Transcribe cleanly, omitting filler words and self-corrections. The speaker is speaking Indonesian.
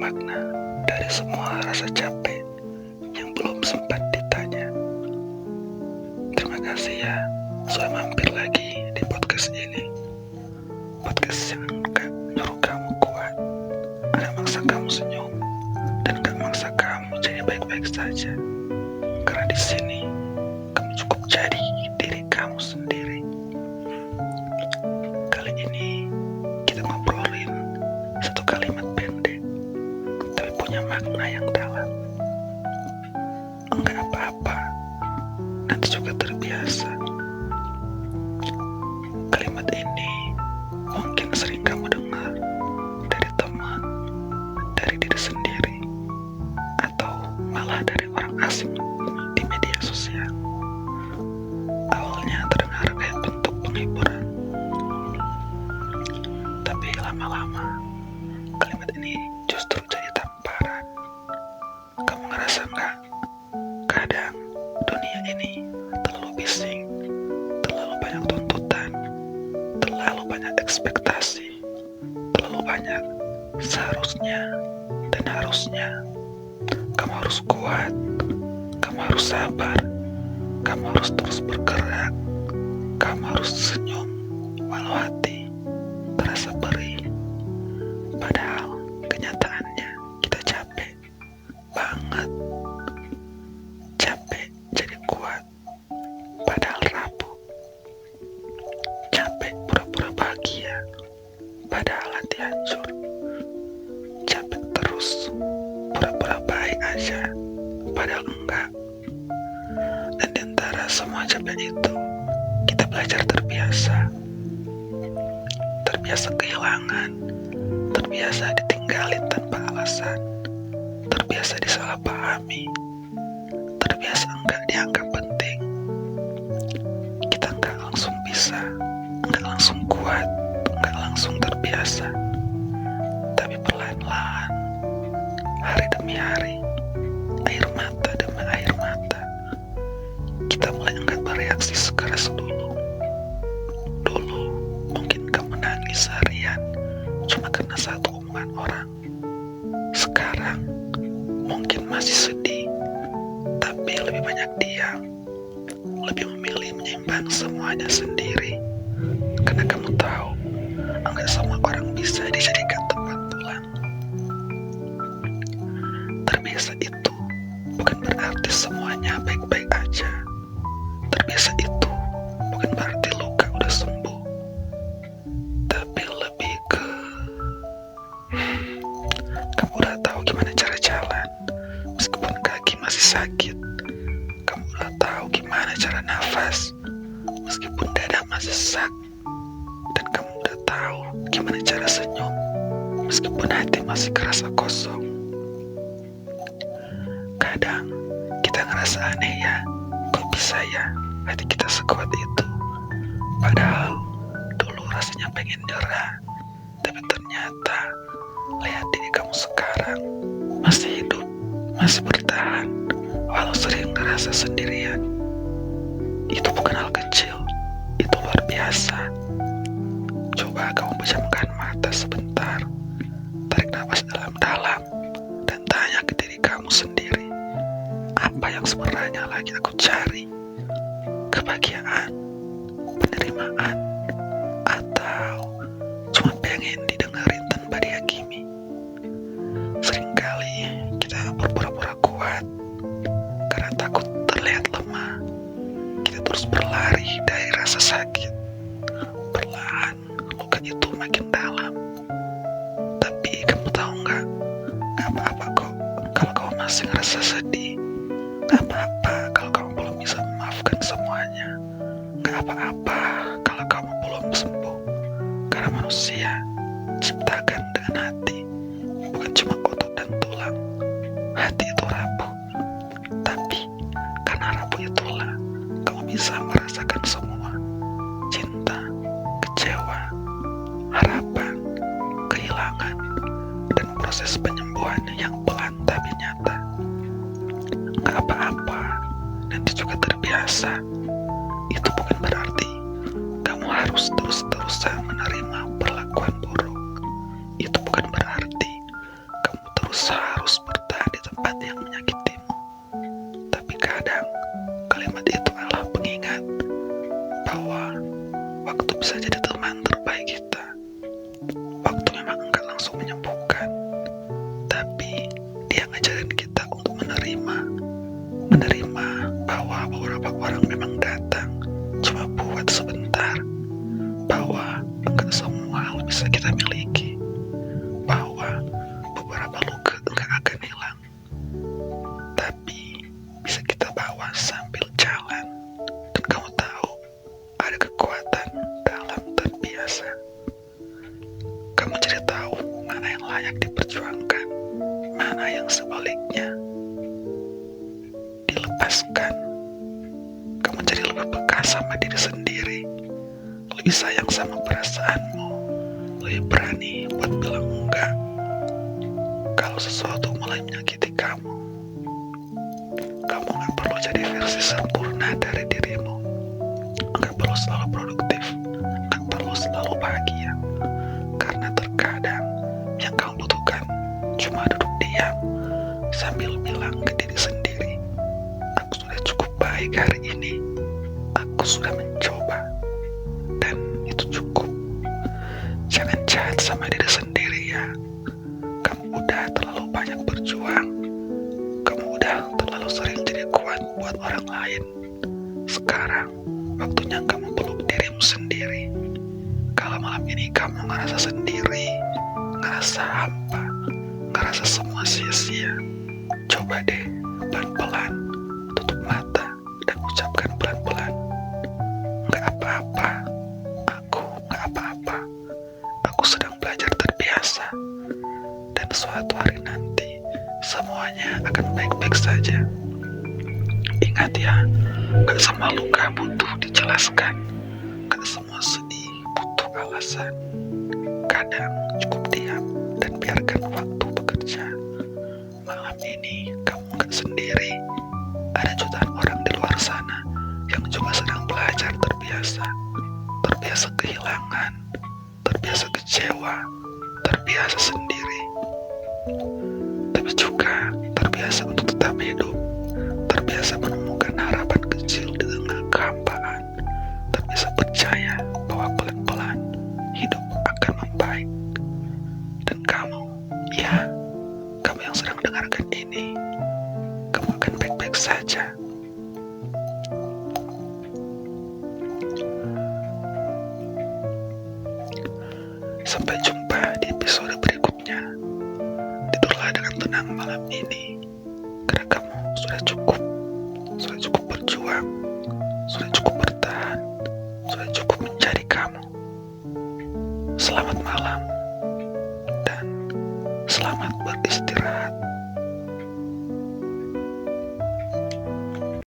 makna dari semua rasa capek yang belum sempat ditanya. Terima kasih ya sudah mampir lagi di podcast ini. Podcast yang gak nyuruh kamu kuat, gak maksa kamu senyum, dan gak maksa kamu jadi baik-baik saja. Karena di sini kamu cukup jadi diri kamu sendiri. Kali ini kita ngobrolin satu kalimat pendek, tapi punya makna yang dalam. Enggak apa-apa, nanti juga terbiasa. Kalimat ini mungkin sering kamu dengar dari teman, dari diri sendiri, atau malah dari orang asing di media sosial. Awalnya terdengar kayak bentuk penghiburan, tapi lama-lama kalimat ini justru jadi tamparan. Kamu ngerasa nggak? Kadang dunia ini terlalu bising, terlalu banyak tuntutan, terlalu banyak ekspektasi, terlalu banyak seharusnya dan harusnya. Kamu harus kuat, kamu harus sabar, kamu harus terus bergerak, kamu harus senyum walau hati terasa perih. Padahal kenyataannya kita capek banget. Capek jadi kuat padahal rapuh. Capek pura-pura bahagia padahal hati hancur. Capek terus pura-pura baik aja padahal enggak. Dan di antara semua capek itu kita belajar terbiasa. Terbiasa kehilangan, terbiasa ditinggalin tanpa alasan, terbiasa disalahpahami, terbiasa enggak dianggap penting. Kita enggak langsung bisa, enggak langsung kuat, enggak langsung terbiasa. Tapi perlahan-lahan, hari demi hari, air mata demi air mata, kita mulai enggak bereaksi sekeras dulu. Dulu mungkin kamu nangis seharian cuma karena satu omongan orang. Sekarang mungkin masih sedih, tapi lebih banyak diam, lebih memilih menyimpan semuanya sendiri. Karena kamu tahu, enggak semua orang bisa dijadikan tempat pulang. Terbiasa itu bukan berarti semuanya baik-baik aja. Terbiasa itu bukan berarti luka udah sembuh, tapi lebih ke kamu udah tahu gimana cara jalan meskipun kaki masih sakit. Kamu udah tahu gimana cara nafas meskipun dada masih sesak. Dan kamu udah tahu gimana cara senyum meskipun hati masih kerasa kosong. Kadang kita ngerasa aneh ya, kok bisa ya hati kita sekuat itu. Padahal dulu rasanya pengen nyerah, tapi ternyata lihat diri kamu sekarang masih hidup, masih bertahan, walau sering ngerasa sendirian. Itu bukan hal kecil, itu luar biasa. Coba kamu pejamkan mata sebentar, tarik nafas dalam-dalam, dan tanya ke diri kamu sendiri, apa yang sebenarnya lagi aku cari? Kebahagiaan, penerimaan, atau cuma pengen didengerin tanpa dihakimi? Seringkali kita berpura-pura kuat karena takut terlihat lemah. Kita terus berlari dari rasa sakit. Perlahan luka itu makin dalam. Tapi kamu tahu nggak? Gak apa-apa kok kalau kamu masih ngerasa sedih. Gak apa-apa kalau kamu belum bisa memaafkan semuanya. Gak apa-apa kalau kamu belum sembuh. Karena manusia ciptakan dengan hati, bukan cuma otot dan tulang. Hati itu rapuh, tapi karena rapuh itulah kamu bisa merasakan semua. Cinta, kecewa, harapan, kehilangan, dan proses penyembuhan yang pelan tapi nyata. Gak apa-apa, nanti juga terbiasa. Itu bukan berarti kamu harus terus-terusan menerima perlakuan buruk. Itu bukan berarti kamu terus harus bertahan di tempat yang menyakitimu. Tapi kadang kalimat itu adalah pengingat bahwa waktu bisa jadi teman terbaik kita. Waktu memang enggak langsung menyembuhkan, tapi dia ngajarin kita untuk menerima bahwa beberapa orang memang datang cuma buat sebentar, bahwa enggak semua hal bisa kita miliki, bahwa beberapa luka enggak akan hilang, tapi bisa kita bawa sambil jalan. Dan kamu tahu, ada kekuatan dalam terbiasa. Kamu jadi tahu mana yang layak diperjuangkan, mana yang sebaliknya dilepaskan. Kamu jadi lebih peka sama diri sendiri, lebih sayang sama perasaanmu, lebih berani buat bilang enggak kalau sesuatu mulai menyakiti kamu. Kamu gak perlu jadi versi sempurna dari dirimu, gak perlu selalu produktif, gak perlu selalu bahagia, karena terkadang yang kamu butuhkan cuma duduk diam sambil bilang ke diri sendiri, aku sudah cukup baik hari ini, aku sudah mencoba, dan itu cukup. Jangan jahat sama diri sendiri ya. Kamu udah terlalu banyak berjuang, kamu udah terlalu sering jadi kuat buat orang lain. Sekarang waktunya kamu peluk dirimu sendiri. Kalau malam ini kamu ngerasa sendiri, ngerasa hampa, ngerasa semua sia-sia, coba deh pelan-pelan tutup mata dan ucapkan pelan-pelan, nggak apa-apa, aku nggak apa-apa, aku sedang belajar terbiasa, dan suatu hari nanti semuanya akan baik-baik saja. Ingat ya, gak semua luka butuh dijelaskan, gak semua sedih butuh alasan. Kadang cukup diam dan biarkan waktu bekerja. Malam ini kamu gak sendiri, ada jutaan orang di luar sana yang juga sedang belajar terbiasa kehilangan, terbiasa kecewa, terbiasa sendiri, tapi juga terbiasa untuk tetap hidup, terbiasa menemukan harapan kecil di tengah kehampaan, terbiasa percaya bahwa pelan-pelan hidup akan membaik. Dan kamu, ya, kamu yang sedang mendengarkan ini, kamu akan baik-baik saja. Sampai jumpa di episode berikutnya. Tidurlah dengan tenang malam ini, karena kamu sudah cukup berjuang, sudah cukup bertahan, sudah cukup mencari kamu. Selamat malam dan selamat beristirahat.